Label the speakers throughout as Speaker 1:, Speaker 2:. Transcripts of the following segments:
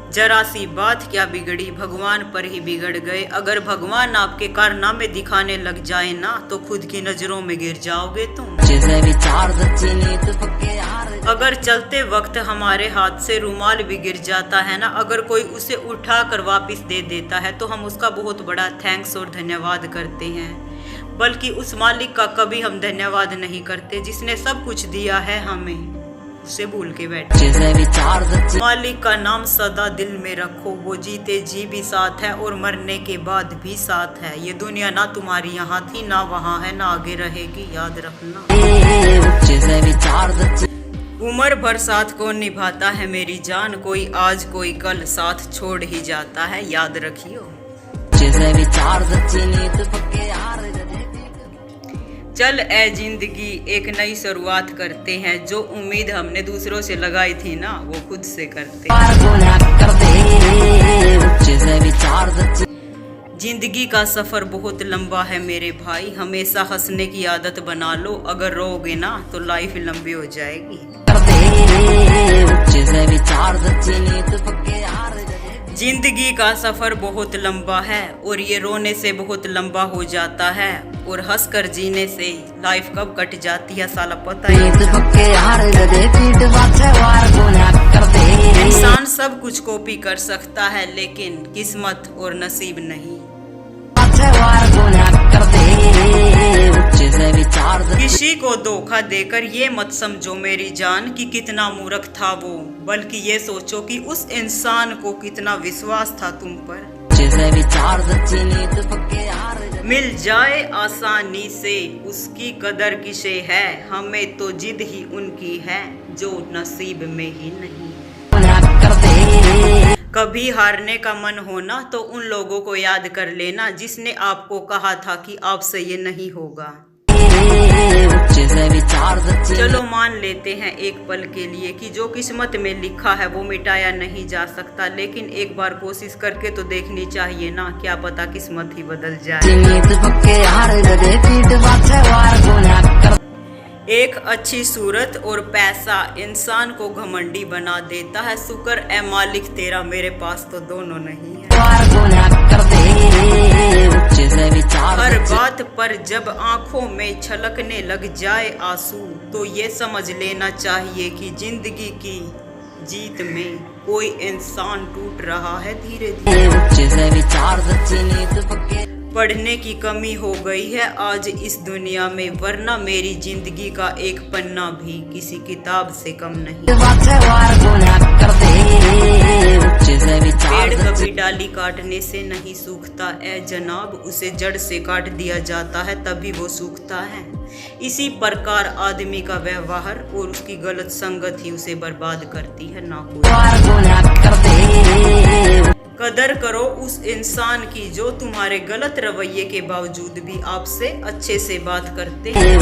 Speaker 1: जरा सी बात क्या बिगड़ी, भगवान पर ही बिगड़ गए। अगर भगवान आपके कारनामे दिखाने लग जाए ना, तो खुद की नजरों में गिर जाओगे तुम। अगर चलते वक्त हमारे हाथ से रुमाल भी गिर जाता है ना, अगर कोई उसे उठा कर वापिस दे देता है तो हम उसका बहुत बड़ा थैंक्स और धन्यवाद करते हैं। बल्कि उस मालिक का कभी हम धन्यवाद नहीं करते जिसने सब कुछ दिया है हमें, उसे भूल के बैठे। मालिक का नाम सदा दिल में रखो, वो जीते जी भी साथ है और मरने के बाद भी साथ है। ये दुनिया ना तुम्हारी यहाँ थी ना वहाँ है, ना आगे रहेगी, याद रखना। उम्र भर साथ कौन निभाता है मेरी जान, कोई आज कोई कल साथ छोड़ ही जाता है, याद रखियो। चल ए जिंदगी एक नई शुरुआत करते हैं, जो उम्मीद हमने दूसरों से लगाई थी ना, वो खुद से करते हैं। जिंदगी का सफर बहुत लंबा है मेरे भाई, हमेशा हंसने की आदत बना लो, अगर रोओगे ना तो लाइफ लंबी हो जाएगी। जिंदगी का सफर बहुत लंबा है और ये रोने से बहुत लंबा हो जाता है, और हंस कर जीने से लाइफ कब कट जाती है साला पता ही नहीं। इंसान सब कुछ कॉपी कर सकता है लेकिन किस्मत और नसीब नहीं। किसी को धोखा देकर ये मत समझो मेरी जान कि कितना मूर्ख था वो, बल्कि ये सोचो कि उस इंसान को कितना विश्वास था तुम पर। मिल जाए आसानी से उसकी कदर किसे है, हमें तो जिद ही उनकी है जो नसीब में ही नहीं। कभी हारने का मन होना तो उन लोगों को याद कर लेना जिसने आपको कहा था कि आपसे ये नहीं होगा। चलो मान लेते हैं एक पल के लिए कि जो किस्मत में लिखा है वो मिटाया नहीं जा सकता, लेकिन एक बार कोशिश करके तो देखनी चाहिए ना, क्या पता किस्मत ही बदल जाए। एक अच्छी सूरत और पैसा इंसान को घमंडी बना देता है, शुक्र ए मालिक तेरा मेरे पास तो दोनों नहीं है। हर बात पर जब आंखों में छलकने लग जाए आंसू, तो ये समझ लेना चाहिए कि जिंदगी की जीत में कोई इंसान टूट रहा है धीरे धीरे। पढ़ने की कमी हो गई है आज इस दुनिया में, वरना मेरी जिंदगी का एक पन्ना भी किसी किताब से कम नहीं। पेड़ कभी डाली काटने से नहीं सूखता ए जनाब, उसे जड़ से काट दिया जाता है तभी वो सूखता है। इसी प्रकार आदमी का व्यवहार और उसकी गलत संगत ही उसे बर्बाद करती है ना कोई। कदर करो उस इंसान की जो तुम्हारे गलत रवैये के बावजूद भी आपसे अच्छे से बात करते हैं।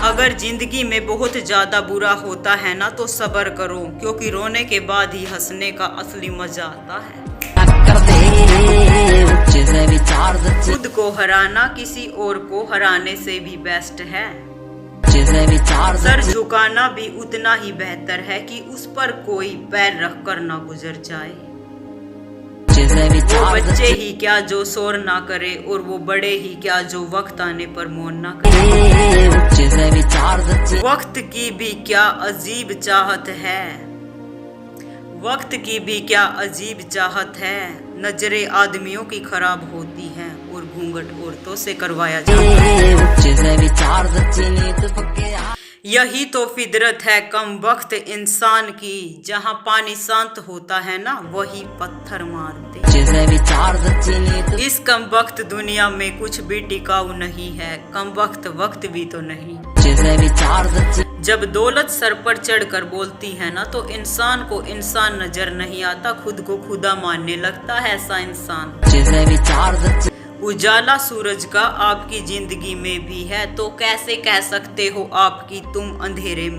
Speaker 1: अगर जिंदगी में बहुत ज्यादा बुरा होता है ना तो सब्र करो, क्योंकि रोने के बाद ही हंसने का असली मजा आता है। खुद को हराना किसी और को हराने से भी बेस्ट है। सर झुकाना भी उतना ही बेहतर है कि उस पर कोई पैर रख कर ना गुजर जाए। वो बच्चे ही क्या जो शोर ना करे, और वो बड़े ही क्या जो वक्त आने पर मौन ना करे। वक्त की भी क्या अजीब चाहत है, वक्त की भी क्या अजीब चाहत है, नजरें आदमियों की खराब होती हैं और घूंघट औरतों से करवाया जाता है। यही तो फितरत है कम वक्त इंसान की, जहाँ पानी शांत होता है ना वही पत्थर मारते। इस कम वक्त दुनिया में कुछ भी टिकाऊ नहीं है, कम वक्त भी तो नहीं। जब दौलत सर पर चढ़कर बोलती है ना तो इंसान को इंसान नजर नहीं आता, खुद को खुदा मानने लगता है ऐसा इंसान। उजाला सूरज का आपकी जिंदगी में भी है, तो कैसे कह सकते हो आपकी तुम अंधेरे में।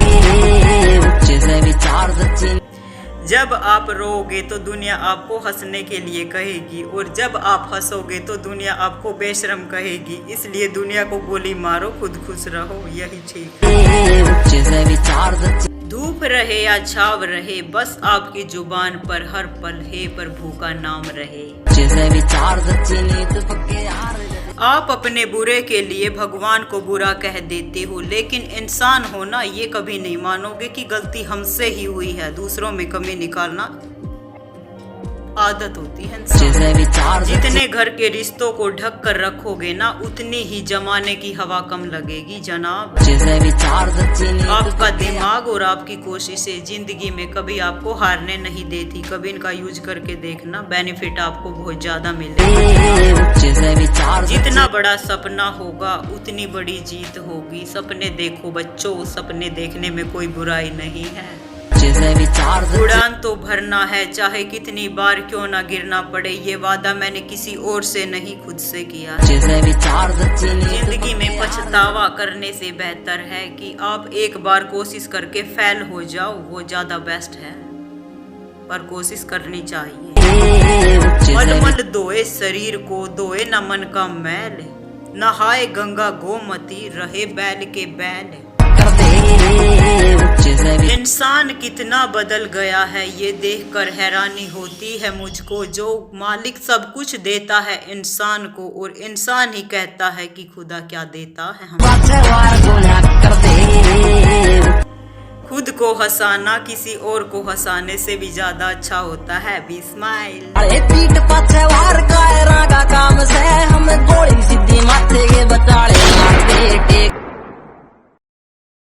Speaker 1: जब आप रोओगे तो दुनिया आपको हंसने के लिए कहेगी, और जब आप हंसोगे तो दुनिया आपको बेशरम कहेगी। इसलिए दुनिया को गोली मारो, खुद खुश रहो, यही ठीक है। धूप रहे या छाव रहे, बस आपकी जुबान पर हर पल हे प्रभु का नाम रहे। आप अपने बुरे के लिए भगवान को बुरा कह देते हो, लेकिन इंसान होना ये कभी नहीं मानोगे कि गलती हमसे ही हुई है। दूसरों में कमी निकालना आदत होती है इंसान। जितने घर के रिश्तों को ढक कर रखोगे ना, उतनी ही जमाने की हवा कम लगेगी जनाब। आपका दिमाग और आपकी कोशिशें जिंदगी में कभी आपको हारने नहीं देती। कभी इनका यूज करके देखना, बेनिफिट आपको बहुत ज्यादा मिलेगा। जितना बड़ा सपना होगा उतनी बड़ी जीत होगी। सपने देखो बच्चों, सपने देखने में कोई बुराई नहीं है। उड़ान तो भरना है, चाहे कितनी बार क्यों ना गिरना पड़े। ये वादा मैंने किसी और से नहीं, खुद से किया। जिंदगी में पछतावा करने से बेहतर है कि आप एक बार कोशिश करके फेल हो जाओ, वो ज्यादा बेस्ट है। पर कोशिश करनी चाहिए। मलमल धोए शरीर को, धोए न मन का मैल। नहाए गंगा गोमती, रहे बैल के बैल। इंसान कितना बदल गया है, ये देखकर हैरानी होती है मुझको। जो मालिक सब कुछ देता है इंसान को, और इंसान ही कहता है कि खुदा क्या देता है हमें। खुद को हंसाना किसी और को हंसाने से भी ज्यादा अच्छा होता है। Be smile.
Speaker 2: अरे पीठ पाछे वार का काम से हम गोली सीधी माथे के बचाड़े मारते टेक